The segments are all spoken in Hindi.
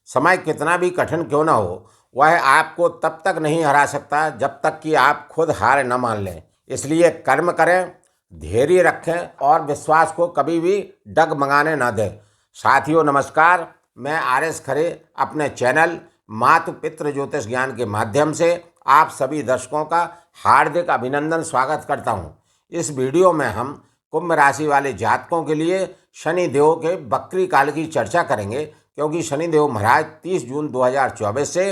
समय कितना भी कठिन क्यों ना हो, वह आपको तब तक नहीं हरा सकता जब तक कि आप खुद हार न मान लें। इसलिए कर्म करें, धैर्य रखें और विश्वास को कभी भी डगमगाने न दें। साथियों नमस्कार, मैं आर.एस. खरे अपने चैनल मातु पितृ ज्योतिष ज्ञान के माध्यम से आप सभी दर्शकों का हार्दिक अभिनंदन स्वागत करता हूं। इस वीडियो में हम कुंभ राशि वाले जातकों के लिए शनि देव के बकरी काल की चर्चा करेंगे, क्योंकि शनि देव महाराज 30 जून 2024 से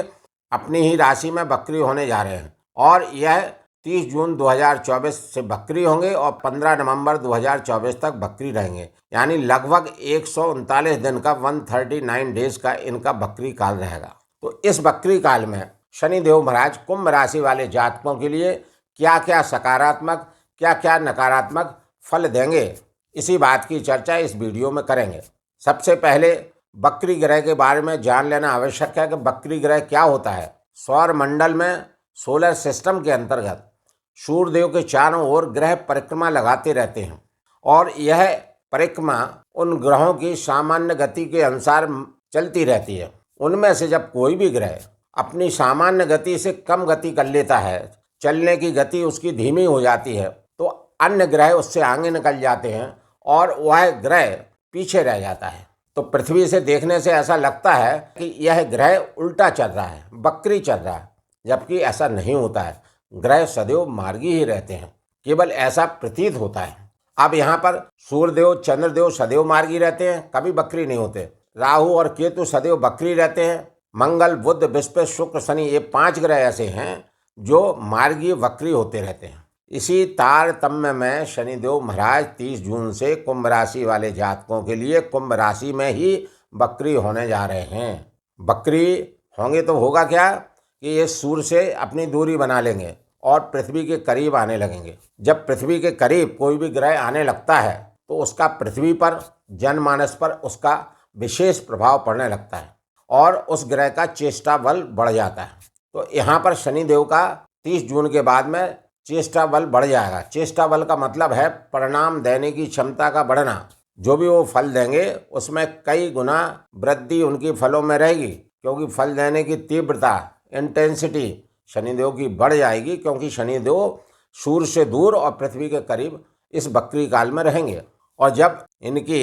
अपनी ही राशि में बकरी होने जा रहे हैं और यह 30 जून 2024 से बकरी होंगे और 15 नवंबर 2024 तक बकरी रहेंगे। यानी लगभग 139 दिन का 139 डेज का इनका बकरी काल रहेगा। तो इस बकरी काल में शनि देव महाराज कुंभ राशि वाले जातकों के लिए क्या क्या सकारात्मक, क्या क्या नकारात्मक फल देंगे, इसी बात की चर्चा इस वीडियो में करेंगे। सबसे पहले बकरी ग्रह के बारे में जान लेना आवश्यक है कि बकरी ग्रह क्या होता है। सौर मंडल में सोलर सिस्टम के अंतर्गत सूर्यदेव के चारों ओर ग्रह परिक्रमा लगाते रहते हैं और यह परिक्रमा उन ग्रहों की सामान्य गति के अनुसार चलती रहती है। उनमें से जब कोई भी ग्रह अपनी सामान्य गति से कम गति कर लेता है, चलने की गति उसकी धीमी हो जाती है, तो अन्य ग्रह उससे आगे निकल जाते हैं और वह ग्रह पीछे रह जाता है। तो पृथ्वी से देखने से ऐसा लगता है कि यह ग्रह उल्टा चल रहा है, बकरी चल रहा है, जबकि ऐसा नहीं होता है। ग्रह सदैव मार्गी ही रहते हैं, केवल ऐसा प्रतीत होता है। अब यहाँ पर सूर्यदेव चंद्रदेव सदैव मार्गी रहते हैं, कभी बकरी नहीं होते। राहु और केतु सदैव बकरी रहते हैं। मंगल बुध बृहस्पति शुक्र शनि, ये 5 ग्रह ऐसे हैं जो मार्गी बकरी होते रहते हैं। इसी तारतम्य में शनिदेव महाराज 30 जून से कुंभ राशि वाले जातकों के लिए कुंभ राशि में ही बकरी होने जा रहे हैं। बकरी होंगे तो होगा क्या कि ये सूर्य से अपनी दूरी बना लेंगे और पृथ्वी के करीब आने लगेंगे। जब पृथ्वी के करीब कोई भी ग्रह आने लगता है तो उसका पृथ्वी पर, जनमानस पर उसका विशेष प्रभाव पड़ने लगता है और उस ग्रह का चेष्टा बल बढ़ जाता है। तो यहाँ पर शनिदेव का 30 जून के बाद में चेष्टा बल बढ़ जाएगा। चेष्टा बल का मतलब है परिणाम देने की क्षमता का बढ़ना। जो भी वो फल देंगे उसमें कई गुना वृद्धि उनकी फलों में रहेगी, क्योंकि फल देने की तीव्रता, इंटेंसिटी शनिदेव की बढ़ जाएगी, क्योंकि शनिदेव सूर्य से दूर और पृथ्वी के करीब इस बकरी काल में रहेंगे। और जब इनकी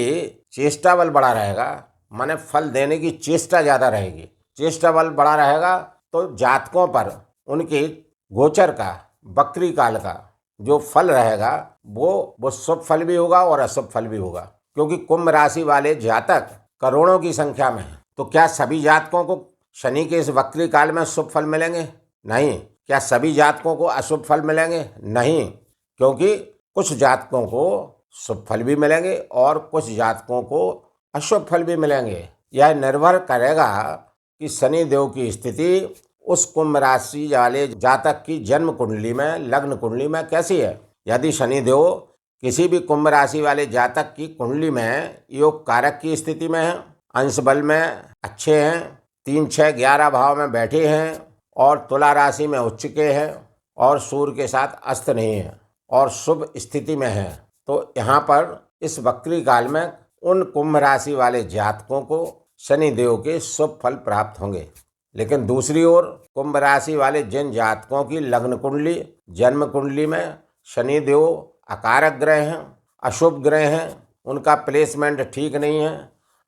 चेष्टा बल बढ़ा रहेगा, माने फल देने की चेष्टा ज़्यादा रहेगी, चेष्टा बल बढ़ा रहेगा, तो जातकों पर उनकी गोचर का, बकरी काल का जो फल रहेगा वो शुभ फल भी होगा और अशुभ फल भी होगा। क्योंकि कुंभ राशि वाले जातक करोड़ों की संख्या में हैं, तो क्या सभी जातकों को शनि के इस बकरी काल में शुभ फल मिलेंगे? नहीं। क्या सभी जातकों को अशुभ फल मिलेंगे? नहीं, क्योंकि कुछ जातकों को शुभ फल भी मिलेंगे और कुछ जातकों को अशुभ फल भी मिलेंगे। यह निर्भर करेगा कि शनि देव की स्थिति उस कुंभ राशि वाले जातक की जन्म कुंडली में, लग्न कुंडली में कैसी है। यदि शनि देव किसी भी कुंभ राशि वाले जातक की कुंडली में योग कारक की स्थिति में है, अंश बल में अच्छे हैं, 3, 6, 11 भाव में बैठे हैं और तुला राशि में उच्च के हैं और सूर्य के साथ अस्त नहीं है और शुभ स्थिति में है, तो यहाँ पर इस बकरी काल में उन कुंभ राशि वाले जातकों को शनि देव के शुभ फल प्राप्त होंगे। लेकिन दूसरी ओर कुंभ राशि वाले जिन जातकों की लग्न कुंडली, जन्म कुंडली में शनि देव अकारक ग्रह हैं, अशुभ ग्रह हैं, उनका प्लेसमेंट ठीक नहीं है,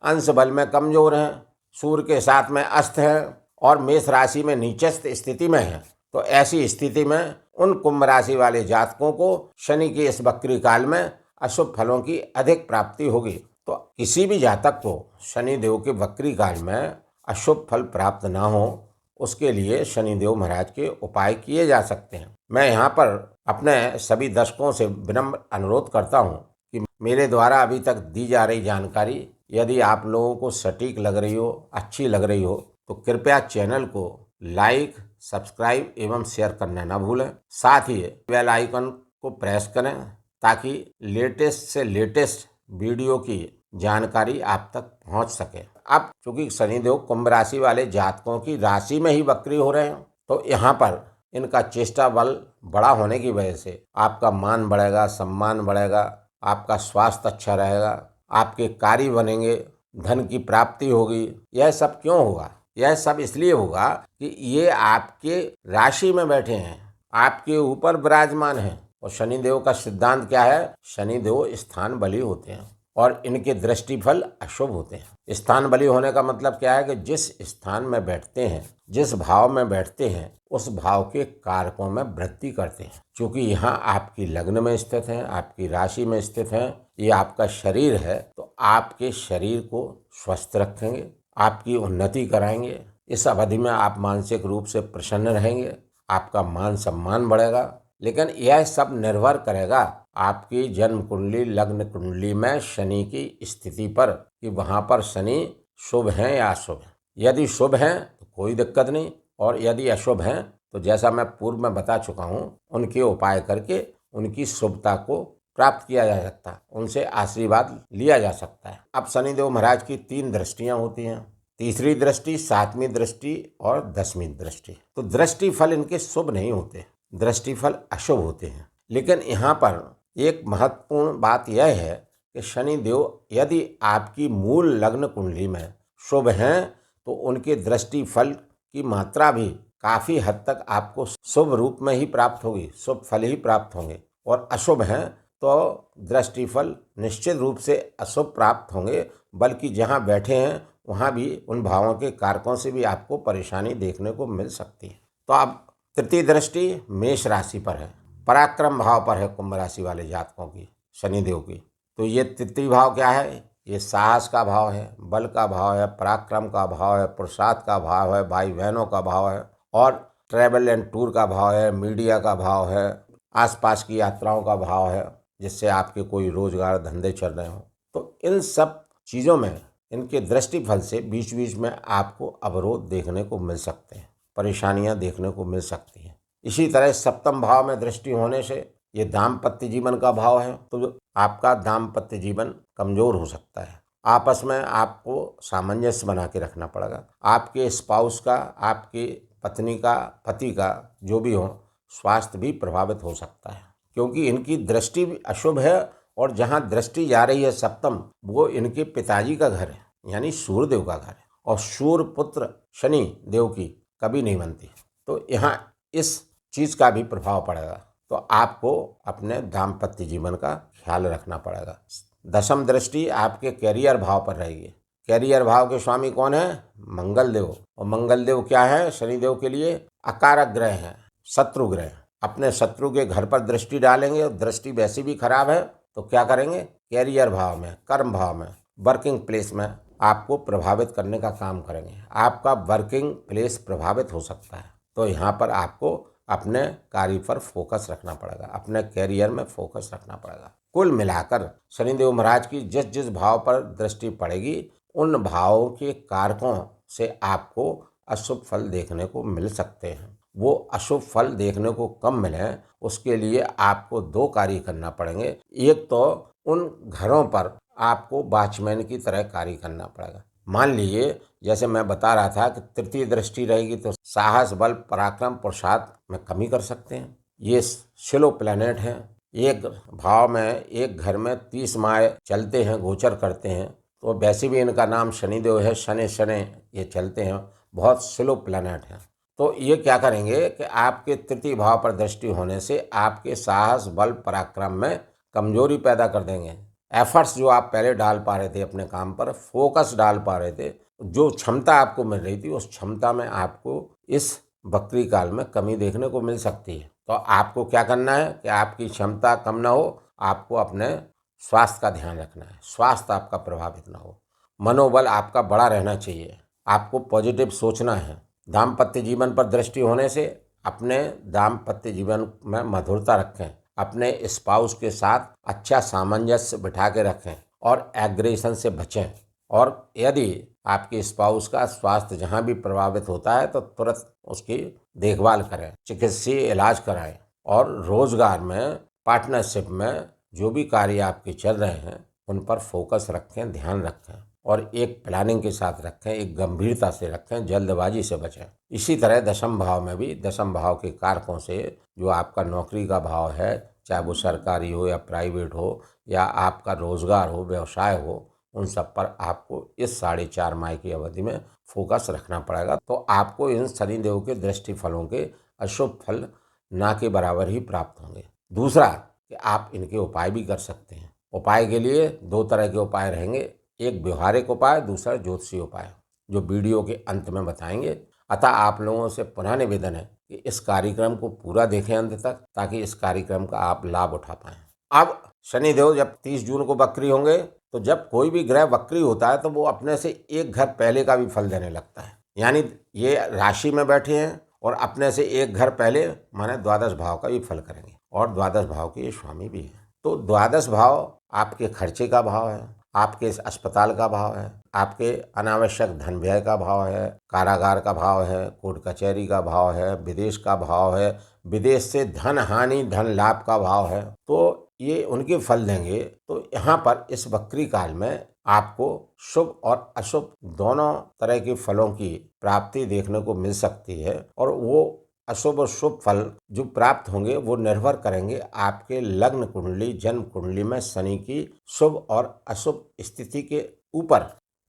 अंश बल में कमजोर हैं, सूर्य के साथ में अस्त हैं और मेष राशि में नीचस्थ स्थिति में है, तो ऐसी स्थिति में उन कुंभ राशि वाले जातकों को शनि के इस बकरी काल में अशुभ फलों की अधिक प्राप्ति होगी। तो किसी भी जातक को शनि देव के बकरी काल में अशुभ फल प्राप्त ना हो, उसके लिए शनिदेव महाराज के उपाय किए जा सकते हैं। मैं यहाँ पर अपने सभी दर्शकों से विनम्र अनुरोध करता हूँ कि मेरे द्वारा अभी तक दी जा रही जानकारी यदि आप लोगों को सटीक लग रही हो, अच्छी लग रही हो, तो कृपया चैनल को लाइक, सब्सक्राइब एवं शेयर करना ना भूलें। साथ ही बेल आइकन को प्रेस करें ताकि लेटेस्ट से लेटेस्ट वीडियो की जानकारी आप तक पहुंच सके। अब चूंकि शनिदेव कुंभ राशि वाले जातकों की राशि में ही बकरी हो रहे हैं, तो यहाँ पर इनका चेष्टा बल बड़ा होने की वजह से आपका मान बढ़ेगा, सम्मान बढ़ेगा, आपका स्वास्थ्य अच्छा रहेगा, आपके कार्य बनेंगे धन की प्राप्ति होगी। यह सब क्यों होगा? यह सब इसलिए होगा कि ये आपके राशि में बैठे हैं, आपके ऊपर विराजमान हैं। और शनिदेव का सिद्धांत क्या है? शनिदेव स्थान बली होते हैं और इनके दृष्टिफल अशुभ होते हैं। स्थान बली होने का मतलब क्या है कि जिस स्थान में बैठते हैं, जिस भाव में बैठते हैं, उस भाव के कारकों में वृद्धि करते हैं। क्योंकि यहाँ आपकी लग्न में स्थित हैं, आपकी राशि में स्थित हैं, ये आपका शरीर है, तो आपके शरीर को स्वस्थ रखेंगे, आपकी उन्नति कराएंगे। इस अवधि में आप मानसिक रूप से प्रसन्न रहेंगे, आपका मान सम्मान बढ़ेगा। लेकिन यह सब निर्भर करेगा आपकी जन्म कुंडली, लग्न कुंडली में शनि की स्थिति पर कि वहाँ पर शनि शुभ हैं या अशुभ हैं। यदि शुभ हैं तो कोई दिक्कत नहीं, और यदि अशुभ हैं तो जैसा मैं पूर्व में बता चुका हूँ, उनके उपाय करके उनकी शुभता को प्राप्त किया जा सकता है, उनसे आशीर्वाद लिया जा सकता है। अब शनिदेव महाराज की 3 दृष्टियाँ होती हैं, तीसरी दृष्टि, 7वीं दृष्टि और 10वीं दृष्टि। तो दृष्टि फल इनके शुभ नहीं होते, दृष्टिफल अशुभ होते हैं। लेकिन यहाँ पर एक महत्वपूर्ण बात यह है कि शनिदेव यदि आपकी मूल लग्न कुंडली में शुभ हैं तो उनके दृष्टिफल की मात्रा भी काफ़ी हद तक आपको शुभ रूप में ही प्राप्त होगी, शुभ फल ही प्राप्त होंगे। और अशुभ हैं तो दृष्टिफल निश्चित रूप से अशुभ प्राप्त होंगे, बल्कि जहाँ बैठे हैं वहाँ भी उन भावों के कारकों से भी आपको परेशानी देखने को मिल सकती है। तो अब तृतीय दृष्टि मेष राशि पर है, पराक्रम भाव पर है कुंभ राशि वाले जातकों की, शनिदेव की। तो ये तृतीय भाव क्या है? ये साहस का भाव है, बल का भाव है, पराक्रम का भाव है, पुरुषार्थ का भाव है, भाई बहनों का भाव है, और ट्रैवल एंड टूर का भाव है, मीडिया का भाव है, आसपास की यात्राओं का भाव है, जिससे आपके कोई रोजगार धंधे चल रहे हों। तो इन सब चीज़ों में इनके दृष्टिफल से बीच बीच में आपको अवरोध देखने को मिल सकते हैं, परेशानियां देखने को मिल सकती हैं। इसी तरह 7वें भाव में दृष्टि होने से ये दाम्पत्य जीवन का भाव है, तो आपका दाम्पत्य जीवन कमजोर हो सकता है। आपस में आपको सामंजस्य बना के रखना पड़ेगा। आपके स्पाउस का, आपकी पत्नी का, पति का, जो भी हो, स्वास्थ्य भी प्रभावित हो सकता है, क्योंकि इनकी दृष्टि भी अशुभ है। और जहाँ दृष्टि जा रही है 7म, वो इनके पिताजी का घर है, यानी सूर्यदेव का घर है, और सूर्य पुत्र शनि देव की कभी नहीं बनती। तो यहाँ इस चीज़ का भी प्रभाव पड़ेगा। तो आपको अपने दाम्पत्य जीवन का ख्याल रखना पड़ेगा। 10वीं दृष्टि आपके कैरियर भाव पर रहेगी। कैरियर भाव के स्वामी कौन है? मंगल देव। और मंगल देव क्या है? शनिदेव के लिए अकारक ग्रह है, शत्रु ग्रह। अपने शत्रु के घर पर दृष्टि डालेंगे, और दृष्टि वैसी भी खराब है तो क्या करेंगे? कैरियर भाव में, कर्म भाव में, वर्किंग प्लेस में आपको प्रभावित करने का काम करेंगे। आपका वर्किंग प्लेस प्रभावित हो सकता है। तो यहाँ पर आपको अपने कार्य पर फोकस रखना पड़ेगा, अपने कैरियर में फोकस रखना पड़ेगा। कुल मिलाकर शनिदेव महाराज की जिस जिस भाव पर दृष्टि पड़ेगी, उन भावों के कारकों से आपको अशुभ फल देखने को मिल सकते हैं। वो अशुभ फल देखने को कम मिले, उसके लिए आपको 2 कार्य करना पड़ेंगे। एक तो उन घरों पर आपको वॉचमैन की तरह कार्य करना पड़ेगा। मान लीजिए, जैसे मैं बता रहा था कि तृतीय दृष्टि रहेगी तो साहस, बल, पराक्रम, पुरुषार्थ में कमी कर सकते हैं। ये स्लो प्लैनेट हैं। एक भाव में, एक घर में 30 माह चलते हैं, गोचर करते हैं, तो वैसे भी इनका नाम शनिदेव है। शनि शनि ये चलते हैं, बहुत स्लो प्लैनेट हैं। तो ये क्या करेंगे कि आपके तृतीय भाव पर दृष्टि होने से आपके साहस, बल, पराक्रम में कमजोरी पैदा कर देंगे। एफर्ट्स जो आप पहले डाल पा रहे थे अपने काम पर, फोकस डाल पा रहे थे, जो क्षमता आपको मिल रही थी, उस क्षमता में आपको इस वक्री काल में कमी देखने को मिल सकती है। तो आपको क्या करना है कि आपकी क्षमता कम ना हो, आपको अपने स्वास्थ्य का ध्यान रखना है, स्वास्थ्य आपका प्रभावित ना हो, मनोबल आपका बड़ा रहना चाहिए, आपको पॉजिटिव सोचना है। दाम्पत्य जीवन पर दृष्टि होने से अपने दाम्पत्य जीवन में मधुरता रखें, अपने स्पाउस के साथ अच्छा सामंजस्य बिठा के रखें और एग्रेशन से बचें। और यदि आपके स्पाउस का स्वास्थ्य जहाँ भी प्रभावित होता है तो तुरंत उसकी देखभाल करें, चिकित्सीय इलाज कराएं। और रोजगार में, पार्टनरशिप में जो भी कार्य आपके चल रहे हैं उन पर फोकस रखें, ध्यान रखें, और एक प्लानिंग के साथ रखें, एक गंभीरता से रखें, जल्दबाजी से बचें। इसी तरह 10वें भाव में भी 10वें भाव के कारकों से जो आपका नौकरी का भाव है, चाहे वो सरकारी हो या प्राइवेट हो, या आपका रोजगार हो, व्यवसाय हो, उन सब पर आपको इस 4.5 माह की अवधि में फोकस रखना पड़ेगा। तो आपको इन शनिदेव के दृष्टि फलों के अशुभ फल ना के बराबर ही प्राप्त होंगे। दूसरा कि आप इनके उपाय भी कर सकते हैं। उपाय के लिए 2 तरह के उपाय रहेंगे, एक व्यवहारिक उपाय, दूसरा ज्योतिषीय उपाय, जो वीडियो के अंत में बताएंगे। अतः आप लोगों से पुनः निवेदन है कि इस कार्यक्रम को पूरा देखें अंत तक, ताकि इस कार्यक्रम का आप लाभ उठा पाएं। अब शनिदेव जब 30 जून को वक्री होंगे, तो जब कोई भी ग्रह वक्री होता है तो वो अपने से एक घर पहले का भी फल देने लगता है। यानी ये राशि में बैठे हैं और अपने से एक घर पहले माने द्वादश भाव का भी फल करेंगे, और द्वादश भाव के ये स्वामी भी हैं। तो द्वादश भाव आपके खर्चे का भाव है, आपके अस्पताल का भाव है, आपके अनावश्यक धन व्यय का भाव है, कारागार का भाव है, कोर्ट कचहरी का भाव है, विदेश का भाव है, विदेश से धन हानि धन लाभ का भाव है। तो ये उनके फल देंगे। तो यहाँ पर इस वक्री काल में आपको शुभ और अशुभ दोनों तरह के फलों की प्राप्ति देखने को मिल सकती है, और वो अशुभ और शुभ फल जो प्राप्त होंगे वो निर्भर करेंगे आपके लग्न कुंडली जन्म कुंडली में शनि की शुभ और अशुभ स्थिति के ऊपर,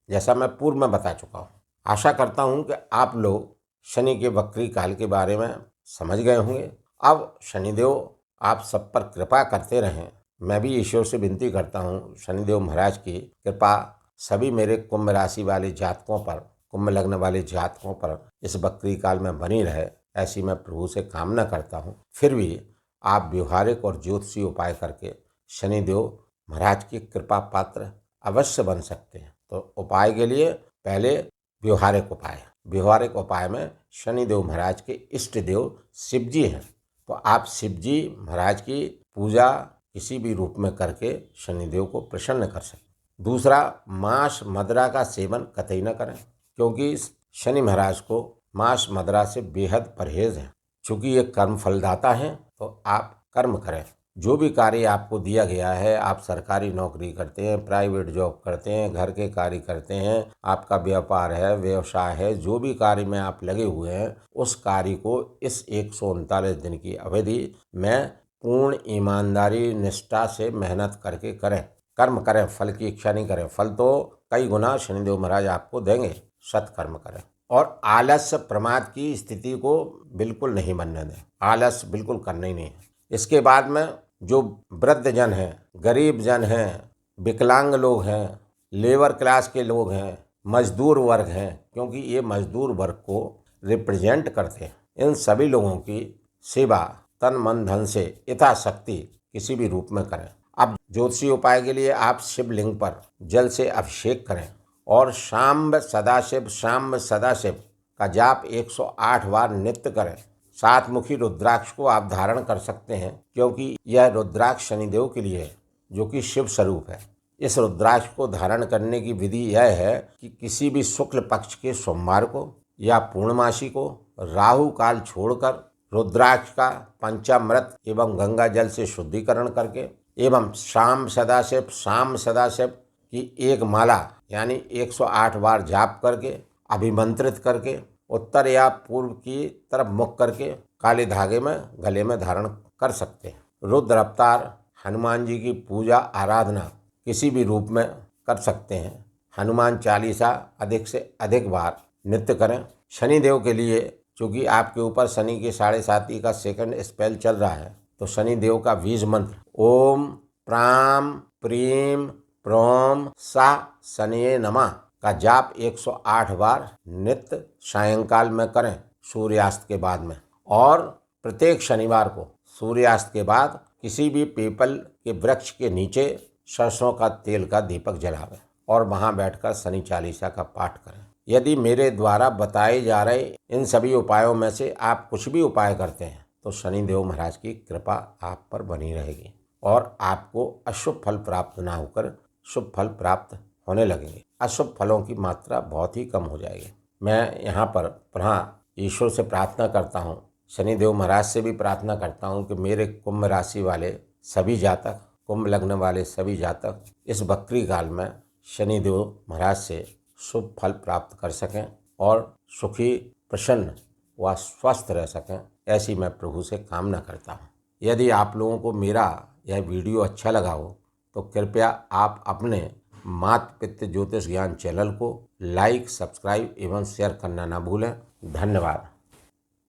जैसा मैं पूर्व में बता चुका हूँ। आशा करता हूँ कि आप लोग शनि के वक्री काल के बारे में समझ गए होंगे। अब शनिदेव आप सब पर कृपा करते रहें। मैं भी ईश्वर से विनती करता हूँ शनिदेव महाराज की कृपा सभी मेरे कुंभ राशि वाले जातकों पर, कुंभ लग्न वाले जातकों पर इस वक्री काल में बनी रहे, ऐसी मैं प्रभु से कामना करता हूँ। फिर भी आप व्यवहारिक और ज्योतिषीय उपाय करके शनिदेव महाराज की कृपा पात्र अवश्य बन सकते हैं। तो उपाय के लिए पहले व्यवहारिक उपाय में शनिदेव महाराज के इष्ट देव शिव जी हैं। तो आप शिव जी महाराज की पूजा किसी भी रूप में करके शनिदेव को प्रसन्न कर सकते। दूसरा, मांस मदिरा का सेवन कतई न करें, क्योंकि शनि महाराज को मांस मदिरा से बेहद परहेज है। चूंकि ये कर्म फलदाता है, तो आप कर्म करें। जो भी कार्य आपको दिया गया है, आप सरकारी नौकरी करते हैं, प्राइवेट जॉब करते हैं, घर के कार्य करते हैं, आपका व्यापार है, व्यवसाय है, जो भी कार्य में आप लगे हुए हैं, उस कार्य को इस 139 दिन की अवधि में पूर्ण ईमानदारी निष्ठा से मेहनत करके करें, कर्म करें। फल की इच्छा नहीं करें, फल तो कई गुना शनिदेव महाराज आपको देंगे। सत्कर्म करें और आलस्य प्रमाद की स्थिति को बिल्कुल नहीं बनने दें। आलस्य बिल्कुल करना ही नहीं है। इसके बाद में जो वृद्ध जन हैं, गरीब जन हैं, विकलांग लोग हैं, लेबर क्लास के लोग हैं, मजदूर वर्ग हैं, क्योंकि ये मजदूर वर्ग को रिप्रेजेंट करते हैं, इन सभी लोगों की सेवा तन मन धन से यथाशक्ति किसी भी रूप में करें। अब ज्योतिषीय उपाय के लिए आप शिवलिंग पर जल से अभिषेक करें और शाम्ब सदाशिव का जाप 108 बार नित्य करें। 7 मुखी रुद्राक्ष को आप धारण कर सकते हैं, क्योंकि यह रुद्राक्ष शनिदेव के लिए है, जो कि शिव स्वरूप है। इस रुद्राक्ष को धारण करने की विधि यह है कि किसी भी शुक्ल पक्ष के सोमवार को या पूर्णमासी को राहु काल छोड़कर रुद्राक्ष का पंचामृत एवं गंगा जल से शुद्धिकरण करके एवं शाम सदाशिव की एक माला यानी 108 बार जाप करके अभिमंत्रित करके उत्तर या पूर्व की तरफ मुख करके काले धागे में गले में धारण कर सकते हैं। रुद्र अवतार हनुमान जी की पूजा आराधना किसी भी रूप में कर सकते हैं। हनुमान चालीसा अधिक से अधिक बार नित्य करें। शनिदेव के लिए चूँकि आपके ऊपर शनि के 7.5 का सेकंड स्पेल चल रहा है, तो शनिदेव का बीज मंत्र ओम प्राम प्रीम प्रोम सा शनिये नमः का जाप 108 बार नित्य सायंकाल में करें, सूर्यास्त के बाद में। और प्रत्येक शनिवार को सूर्यास्त के बाद किसी भी पीपल के वृक्ष के नीचे सरसों का तेल का दीपक जलावें और वहां बैठकर शनि चालीसा का पाठ करें। यदि मेरे द्वारा बताए जा रहे इन सभी उपायों में से आप कुछ भी उपाय करते हैं, तो शनिदेव महाराज की कृपा आप पर बनी रहेगी और आपको अशुभ फल प्राप्त ना होकर शुभ फल प्राप्त होने लगेंगे। अशुभ फलों की मात्रा बहुत ही कम हो जाएगी। मैं यहाँ पर पुनः ईश्वर से प्रार्थना करता हूँ, शनिदेव महाराज से भी प्रार्थना करता हूँ कि मेरे कुंभ राशि वाले सभी जातक, कुंभ लग्न वाले सभी जातक इस वक्री काल में शनिदेव महाराज से शुभ फल प्राप्त कर सकें और सुखी प्रसन्न व स्वस्थ रह सकें, ऐसी मैं प्रभु से कामना करता हूँ। यदि आप लोगों को मेरा यह वीडियो अच्छा लगा हो, तो कृपया आप अपने मात पितृ ज्योतिष ज्ञान चैनल को लाइक, सब्सक्राइब एवं शेयर करना ना भूलें। धन्यवाद।